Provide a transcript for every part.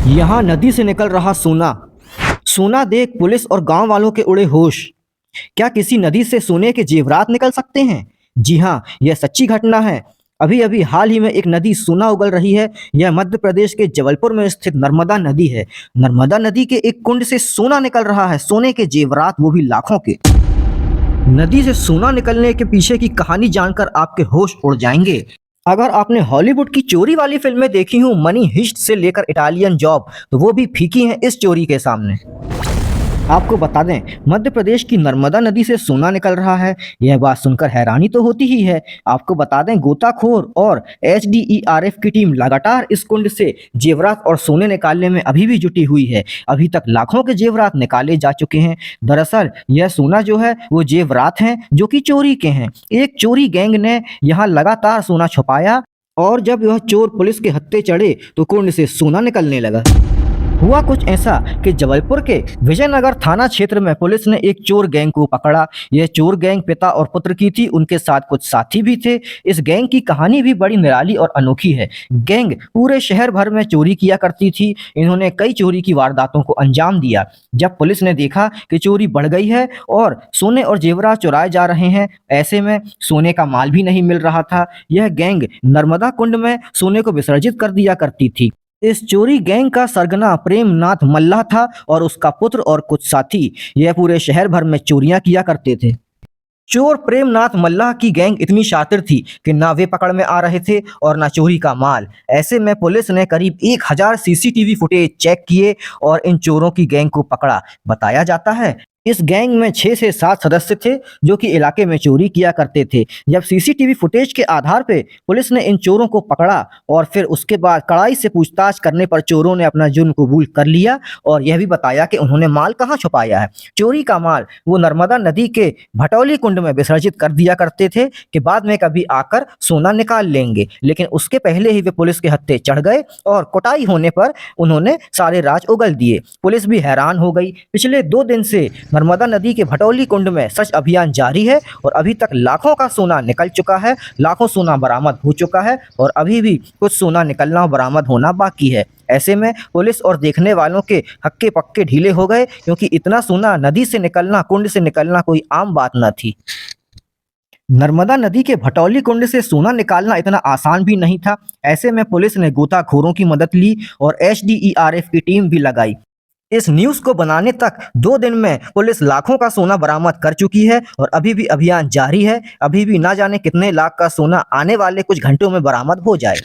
यहाँ नदी से निकल रहा सोना। सोना देख पुलिस और गांव वालों के उड़े होश। क्या किसी नदी से सोने के जेवरात निकल सकते हैं? जी हाँ, यह सच्ची घटना है। अभी अभी हाल ही में एक नदी सोना उगल रही है। यह मध्य प्रदेश के जबलपुर में स्थित नर्मदा नदी है। नर्मदा नदी के एक कुंड से सोना निकल रहा है, सोने के जेवरात, वो भी लाखों के। नदी से सोना निकलने के पीछे की कहानी जानकर आपके होश उड़ जाएंगे। अगर आपने हॉलीवुड की चोरी वाली फिल्में देखी हूँ, मनी हिस्ट से लेकर इटालियन जॉब, तो वो भी फीकी हैं इस चोरी के सामने। आपको बता दें, मध्य प्रदेश की नर्मदा नदी से सोना निकल रहा है। यह बात सुनकर हैरानी तो होती ही है। आपको बता दें, गोताखोर और एचडीईआरएफ की टीम लगातार इस कुंड से जेवरात और सोने निकालने में अभी भी जुटी हुई है। अभी तक लाखों के जेवरात निकाले जा चुके हैं। दरअसल यह सोना जो है वो जेवरात हैं जो कि चोरी के हैं। एक चोरी गैंग ने यहाँ लगातार सोना छुपाया और जब यह चोर पुलिस के हत्थे चढ़े तो कुंड से सोना निकलने लगा। हुआ कुछ ऐसा कि जबलपुर के विजयनगर थाना क्षेत्र में पुलिस ने एक चोर गैंग को पकड़ा। यह चोर गैंग पिता और पुत्र की थी, उनके साथ कुछ साथी भी थे। इस गैंग की कहानी भी बड़ी निराली और अनोखी है। गैंग पूरे शहर भर में चोरी किया करती थी। इन्होंने कई चोरी की वारदातों को अंजाम दिया। जब पुलिस ने देखा कि चोरी बढ़ गई है और सोने और जेवरात चुराए जा रहे हैं, ऐसे में सोने का माल भी नहीं मिल रहा था, यह गैंग नर्मदा कुंड में सोने को विसर्जित कर दिया करती थी। इस चोरी गैंग का सरगना प्रेमनाथ मल्लाह था और उसका पुत्र और कुछ साथी। यह पूरे शहर भर में चोरियां किया करते थे। चोर प्रेमनाथ मल्लाह की गैंग इतनी शातिर थी कि ना वे पकड़ में आ रहे थे और ना चोरी का माल। ऐसे में पुलिस ने करीब 1000 सीसीटीवी फुटेज चेक किए और इन चोरों की गैंग को पकड़ा। बताया जाता है इस गैंग में 6 से 7 सदस्य थे जो कि इलाके में चोरी किया करते थे। जब सीसीटीवी फुटेज के आधार पे पुलिस ने इन चोरों को पकड़ा और फिर उसके बाद कड़ाई से पूछताछ करने पर चोरों ने अपना जुर्म कबूल कर लिया और यह भी बताया कि उन्होंने माल कहाँ छुपाया है। चोरी का माल वो नर्मदा नदी के भटौली कुंड में विसर्जित कर दिया करते थे कि बाद में कभी आकर सोना निकाल लेंगे, लेकिन उसके पहले ही वे पुलिस के हत्थे चढ़ गए और कुटाई होने पर उन्होंने सारे राज उगल दिए। पुलिस भी हैरान हो गई। पिछले 2 दिन से नर्मदा नदी के भटौली कुंड में सर्च अभियान जारी है और अभी तक लाखों का सोना निकल चुका है, लाखों सोना बरामद हो चुका है और अभी भी कुछ सोना निकलना और बरामद होना बाकी है। ऐसे में पुलिस और देखने वालों के हक्के पक्के ढीले हो गए, क्योंकि इतना सोना नदी से निकलना, कुंड से निकलना कोई आम बात न थी। नर्मदा नदी के भटौली कुंड से सोना निकालना इतना आसान भी नहीं था। ऐसे में पुलिस ने गोताखोरों की मदद ली और एचडीईआरएफ की टीम भी लगाई। इस न्यूज़ को बनाने तक 2 दिन में पुलिस लाखों का सोना बरामद कर चुकी है और अभी भी अभियान जारी है। अभी भी ना जाने कितने लाख का सोना आने वाले कुछ घंटों में बरामद हो जाए।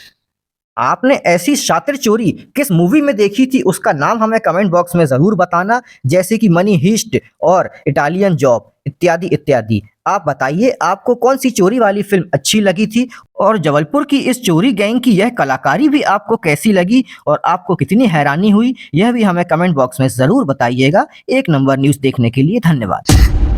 आपने ऐसी शातिर चोरी किस मूवी में देखी थी, उसका नाम हमें कमेंट बॉक्स में ज़रूर बताना, जैसे कि मनी हिस्ट और इटालियन जॉब इत्यादि इत्यादि। आप बताइए आपको कौन सी चोरी वाली फिल्म अच्छी लगी थी और जबलपुर की इस चोरी गैंग की यह कलाकारी भी आपको कैसी लगी और आपको कितनी हैरानी हुई, यह भी हमें कमेंट बॉक्स में ज़रूर बताइएगा। एक नंबर न्यूज़ देखने के लिए धन्यवाद।